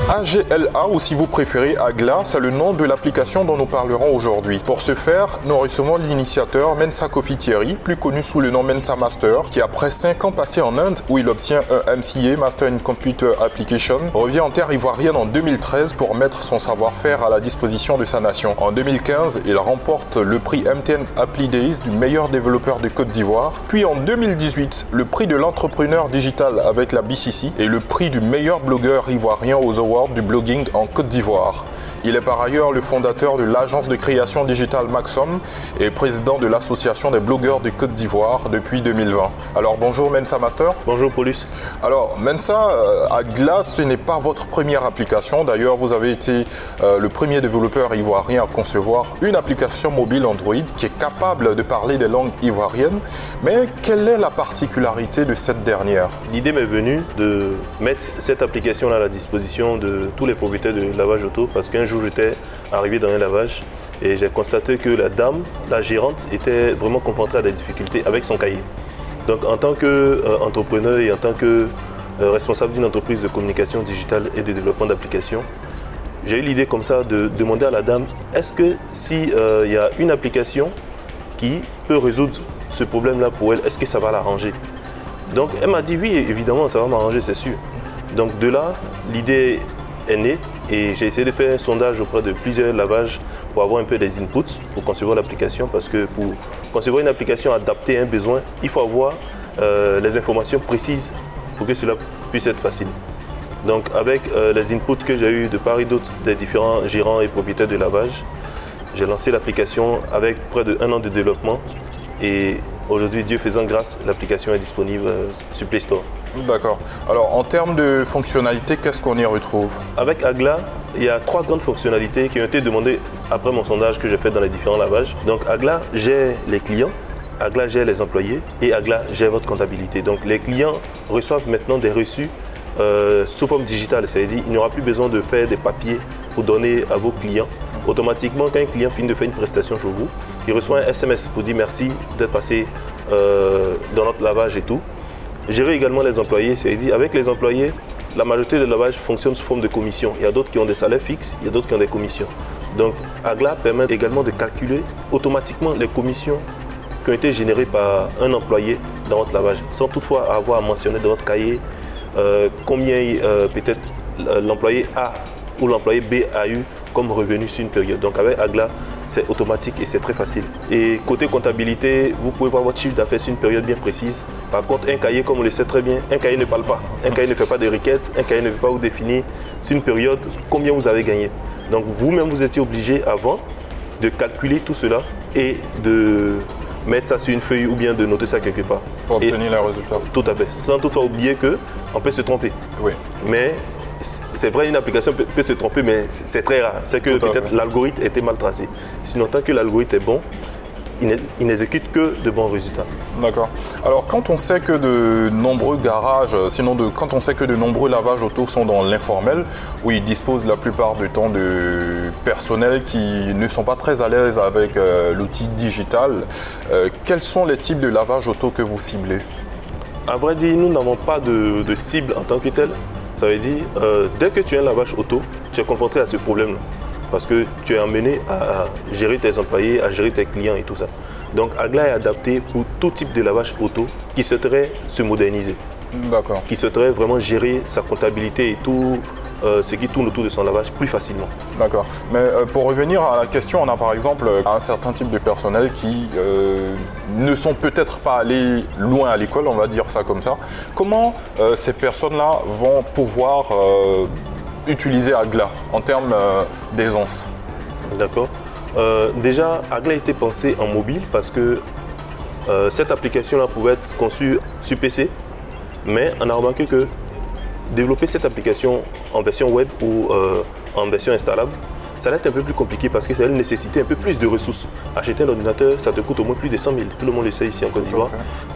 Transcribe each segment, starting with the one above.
AGLA, ou si vous préférez Agla, c'est le nom de l'application dont nous parlerons aujourd'hui. Pour ce faire, nous recevons l'initiateur Mensa Kofi Thierry, plus connu sous le nom Mensa Master, qui après 5 ans passés en Inde, où il obtient un MCA, Master in Computer Application, revient en terre ivoirienne en 2013 pour mettre son savoir-faire à la disposition de sa nation. En 2015, il remporte le prix MTN Appli Days du meilleur développeur de Côte d'Ivoire, puis en 2018, le prix de l'entrepreneur digital avec la BCC et le prix du meilleur blogueur ivoirien aux Awards du blogging en Côte d'Ivoire. Il est par ailleurs le fondateur de l'agence de création digitale Maxom et président de l'association des blogueurs de Côte d'Ivoire depuis 2020. Alors bonjour Mensa Master. Bonjour Paulus. Alors Mensa, Agla, ce n'est pas votre première application. D'ailleurs, vous avez été le premier développeur ivoirien à concevoir une application mobile Android qui est capable de parler des langues ivoiriennes. Mais quelle est la particularité de cette dernière? L'idée m'est venue de mettre cette application-là à la disposition de tous les propriétaires de lavage auto parce qu'un jour j'étais arrivé dans un lavage et j'ai constaté que la dame, la gérante, était vraiment confrontée à des difficultés avec son cahier. Donc en tant qu'entrepreneur et en tant que responsable d'une entreprise de communication digitale et de développement d'applications, j'ai eu l'idée comme ça de demander à la dame, est-ce que s'il y a une application qui peut résoudre ce problème-là pour elle, est-ce que ça va l'arranger? Donc elle m'a dit oui, évidemment, ça va m'arranger, c'est sûr. Donc de là, l'idée est née. Et j'ai essayé de faire un sondage auprès de plusieurs lavages pour avoir un peu des inputs pour concevoir l'application. Parce que pour concevoir une application adaptée à un besoin, il faut avoir les informations précises pour que cela puisse être facile. Donc avec les inputs que j'ai eu de part et d'autre des différents gérants et propriétaires de lavage, j'ai lancé l'application avec près d'1 an de développement. Et aujourd'hui, Dieu faisant grâce, l'application est disponible sur Play Store. D'accord. Alors, en termes de fonctionnalités, qu'est-ce qu'on y retrouve? Avec Agla, il y a 3 grandes fonctionnalités qui ont été demandées après mon sondage que j'ai fait dans les différents lavages. Donc, Agla gère les clients, Agla gère les employés et Agla gère votre comptabilité. Donc, les clients reçoivent maintenant des reçus sous forme digitale. C'est-à-dire qu'il n'y aura plus besoin de faire des papiers pour donner à vos clients. Automatiquement, quand un client finit de faire une prestation chez vous, il reçoit un SMS pour dire merci d'être passé dans notre lavage et tout. Gérer également les employés, c'est-à-dire avec les employés, la majorité des lavages fonctionne sous forme de commission. Il y a d'autres qui ont des salaires fixes, il y a d'autres qui ont des commissions. Donc Agla permet également de calculer automatiquement les commissions qui ont été générées par un employé dans votre lavage, sans toutefois avoir à mentionner dans votre cahier combien peut-être l'employé A ou l'employé B a eu comme revenu sur une période. Donc avec Agla, c'est automatique et c'est très facile. Et côté comptabilité, vous pouvez voir votre chiffre d'affaires sur une période bien précise. Par contre, un cahier, comme on le sait très bien, un cahier ne parle pas. Un cahier ne fait pas de requêtes, un cahier ne peut pas vous définir sur une période combien vous avez gagné. Donc vous-même, vous étiez obligé avant de calculer tout cela et de mettre ça sur une feuille ou bien de noter ça quelque part. Pour obtenir les résultats. Tout à fait. Sans toutefois oublier qu'on peut se tromper. Oui. Mais c'est vrai, une application peut se tromper, mais c'est très rare. C'est que peut-être l'algorithme était mal tracé. Sinon, tant que l'algorithme est bon, il n'exécute que de bons résultats. D'accord. Alors, quand on sait que de nombreux garages, quand on sait que de nombreux lavages auto sont dans l'informel, où ils disposent la plupart du temps de personnel qui ne sont pas très à l'aise avec l'outil digital, quels sont les types de lavage auto que vous ciblez? À vrai dire, nous n'avons pas de cible en tant que telle. Ça veut dire, dès que tu as un lavage auto, tu es confronté à ce problème-là. Parce que tu es amené à gérer tes employés, à gérer tes clients et tout ça. Donc Agla est adapté pour tout type de lavage auto qui souhaiterait se moderniser. D'accord. Qui souhaiterait vraiment gérer sa comptabilité et tout ce qui tourne autour de son lavage plus facilement. D'accord. Mais pour revenir à la question, on a par exemple un certain type de personnel qui ne sont peut-être pas allés loin à l'école, on va dire ça comme ça. Comment ces personnes-là vont pouvoir utiliser Agla en termes d'aisance? D'accord. Déjà, Agla a été pensé en mobile parce que cette application-là pouvait être conçue sur PC, mais on a remarqué que développer cette application en version web ou en version installable, ça va être un peu plus compliqué parce que ça va nécessiter un peu plus de ressources. Acheter un ordinateur, ça te coûte au moins plus de 100 000. Tout le monde le sait ici en Côte d'Ivoire.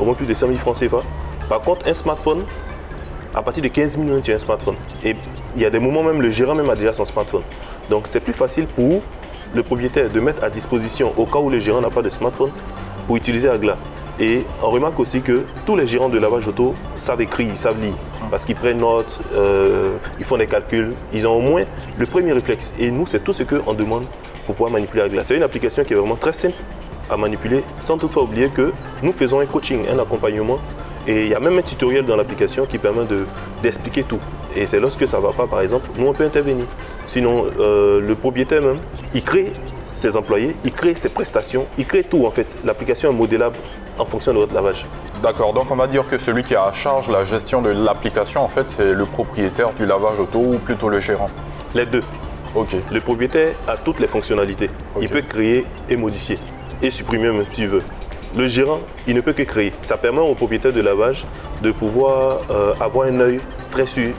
Au moins plus de 100 000 francs CFA. Par contre, un smartphone, à partir de 15 000, tu as un smartphone. Et il y a des moments même, le gérant même a déjà son smartphone. Donc c'est plus facile pour, le propriétaire de mettre à disposition, au cas où le gérant n'a pas de smartphone, pour utiliser Agla. Et ce qui est intéressant, c'est que Agla, il est adapté pour tout type de lavage auto. Que ce soit Et on remarque aussi que tous les gérants de lavage auto savent écrire, ils savent lire. Parce qu'ils prennent note, ils font des calculs, ils ont au moins le premier réflexe. Et nous, c'est tout ce qu'on demande pour pouvoir manipuler Agla. C'est une application qui est vraiment très simple à manipuler, sans toutefois oublier que nous faisons un coaching, un accompagnement. Et il y a même un tutoriel dans l'application qui permet d'expliquer tout. Et c'est lorsque ça ne va pas, par exemple, nous on peut intervenir. Sinon, le propriétaire même, il crée ses employés, il crée ses prestations, il crée tout en fait. L'application est modélable en fonction de votre lavage. D'accord, donc on va dire que celui qui a à charge la gestion de l'application, en fait, c'est le propriétaire du lavage auto ou plutôt le gérant? Les deux. Ok. Le propriétaire a toutes les fonctionnalités. Ok. Il peut créer et modifier et supprimer même s'il veut. Le gérant, il ne peut que créer. Ça permet au propriétaire de lavage de pouvoir avoir un œil très sur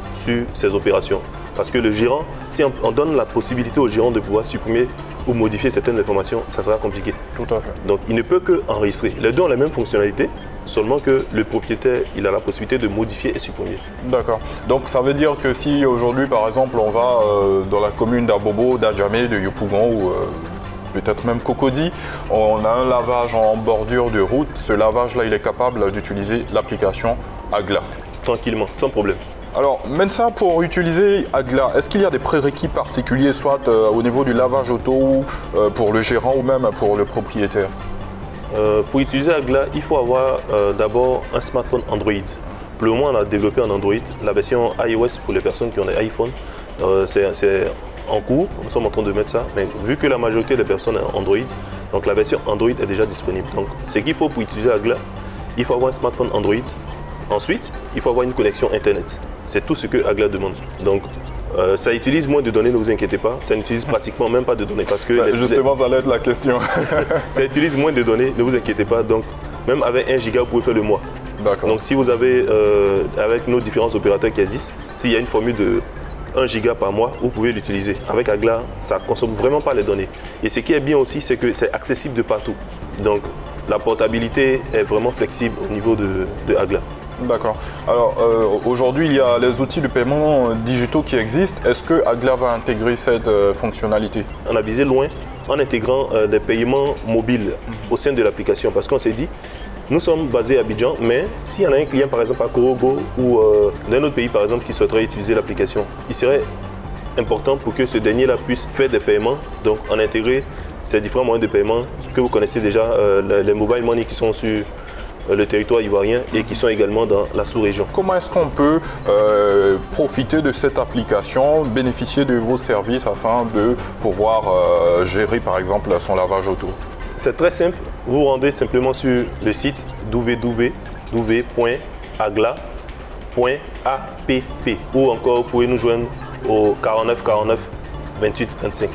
ses opérations. Parce que le gérant, si on donne la possibilité au gérant de pouvoir supprimer ou modifier certaines informations, ça sera compliqué. Tout à fait. Donc il ne peut que enregistrer. Les deux ont la même fonctionnalité, seulement que le propriétaire, il a la possibilité de modifier et supprimer. D'accord. Donc ça veut dire que si aujourd'hui, par exemple, on va dans la commune d'Abobo, d'Adjamé, de Yopougon ou peut-être même Cocody, on a un lavage en bordure de route. Ce lavage-là, il est capable d'utiliser l'application Agla. Tranquillement, sans problème. Alors, Mensa, pour utiliser Agla, est-ce qu'il y a des prérequis particuliers, soit au niveau du lavage auto, pour le gérant ou même pour le propriétaire? Pour utiliser Agla, il faut avoir d'abord un smartphone Android. Pour le moment, on a développé en Android la version iOS pour les personnes qui ont des iPhones. C'est en cours, nous sommes en train de mettre ça, mais vu que la majorité des personnes ont Android, donc la version Android est déjà disponible. Donc, ce qu'il faut pour utiliser Agla, il faut avoir un smartphone Android. Ensuite, il faut avoir une connexion Internet. C'est tout ce que Agla demande. Donc, ça utilise moins de données, ne vous inquiétez pas. Ça n'utilise pratiquement même pas de données. Parce que justement, ça allait être la question. Ça utilise moins de données, ne vous inquiétez pas. Donc, même avec 1 giga, vous pouvez faire le mois. D'accord. Donc, si vous avez, avec nos différents opérateurs qui existent, s'il y a une formule de 1 giga par mois, vous pouvez l'utiliser. Avec Agla, ça ne consomme vraiment pas les données. Et ce qui est bien aussi, c'est que c'est accessible de partout. Donc, la portabilité est vraiment flexible au niveau de Agla. D'accord. Alors, aujourd'hui, il y a les outils de paiement digitaux qui existent. Est-ce que Agla va intégrer cette fonctionnalité? On a visé loin en intégrant des paiements mobiles au sein de l'application. Parce qu'on s'est dit, nous sommes basés à Abidjan, mais s'il y en a un client, par exemple, à Korogo ou d'un autre pays, par exemple, qui souhaiterait utiliser l'application, il serait important pour que ce dernier-là puisse faire des paiements. Donc, on a intégré ces différents moyens de paiement que vous connaissez déjà, les mobile money qui sont sur le territoire ivoirien et qui sont également dans la sous-région. Comment est-ce qu'on peut profiter de cette application, bénéficier de vos services afin de pouvoir gérer par exemple son lavage auto? C'est très simple, vous vous rendez simplement sur le site www.agla.app ou encore vous pouvez nous joindre au 49 49 28 25.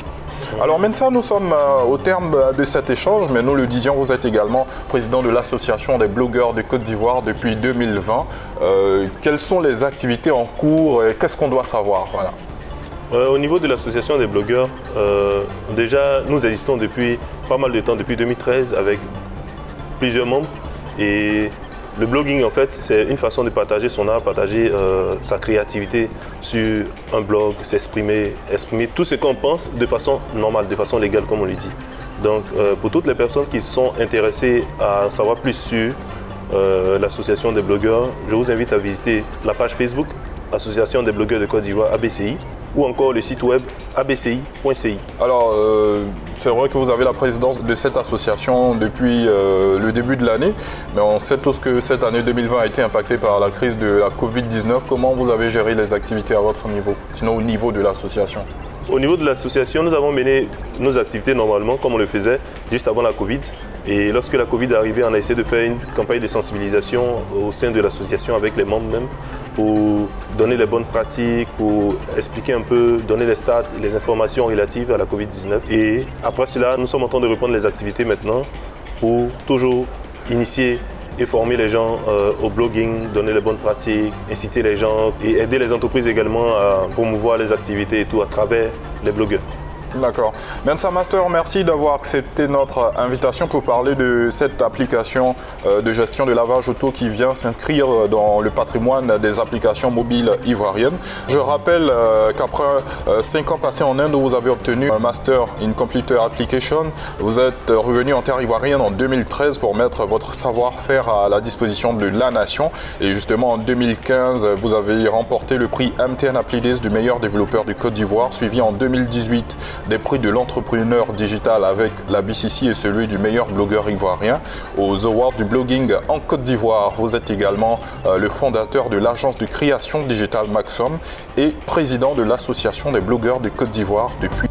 Alors Mensa, nous sommes au terme de cet échange, mais nous le disions, vous êtes également président de l'Association des blogueurs de Côte d'Ivoire depuis 2020. Quelles sont les activités en cours et qu'est-ce qu'on doit savoir? Voilà. Au niveau de l'Association des blogueurs, déjà nous existons depuis pas mal de temps, depuis 2013 avec plusieurs membres. Et le blogging, en fait, c'est une façon de partager son art, partager sa créativité sur un blog, s'exprimer, exprimer tout ce qu'on pense de façon normale, de façon légale, comme on le dit. Donc, pour toutes les personnes qui sont intéressées à savoir plus sur l'association des blogueurs, je vous invite à visiter la page Facebook, Association des blogueurs de Côte d'Ivoire, ABCI, ou encore le site web abci.ci. Alors, c'est vrai que vous avez la présidence de cette association depuis le début de l'année, mais on sait tous que cette année 2020 a été impactée par la crise de la Covid-19. Comment vous avez géré les activités à votre niveau, sinon au niveau de l'association? Au niveau de l'association, nous avons mené nos activités normalement, comme on le faisait juste avant la Covid. Et lorsque la Covid est arrivée, on a essayé de faire une campagne de sensibilisation au sein de l'association avec les membres même, pour donner les bonnes pratiques, pour expliquer un peu, donner les stats, les informations relatives à la Covid-19. Et après cela, nous sommes en train de reprendre les activités maintenant pour toujours initier et former les gens au blogging, donner les bonnes pratiques, inciter les gens et aider les entreprises également à promouvoir les activités et tout à travers les blogueurs. D'accord. Mensa Master, merci d'avoir accepté notre invitation pour parler de cette application de gestion de lavage auto qui vient s'inscrire dans le patrimoine des applications mobiles ivoiriennes. Je rappelle qu'après 5 ans passés en Inde où vous avez obtenu un Master in Computer Application, vous êtes revenu en terre ivoirienne en 2013 pour mettre votre savoir-faire à la disposition de la nation. Et justement en 2015, vous avez remporté le prix MTN Applidays du meilleur développeur du Côte d'Ivoire, suivi en 2018 des prix de l'entrepreneur digital avec la BCC et celui du meilleur blogueur ivoirien aux Awards du blogging en Côte d'Ivoire. Vous êtes également le fondateur de l'agence de création digitale Maxom et président de l'association des blogueurs de Côte d'Ivoire depuis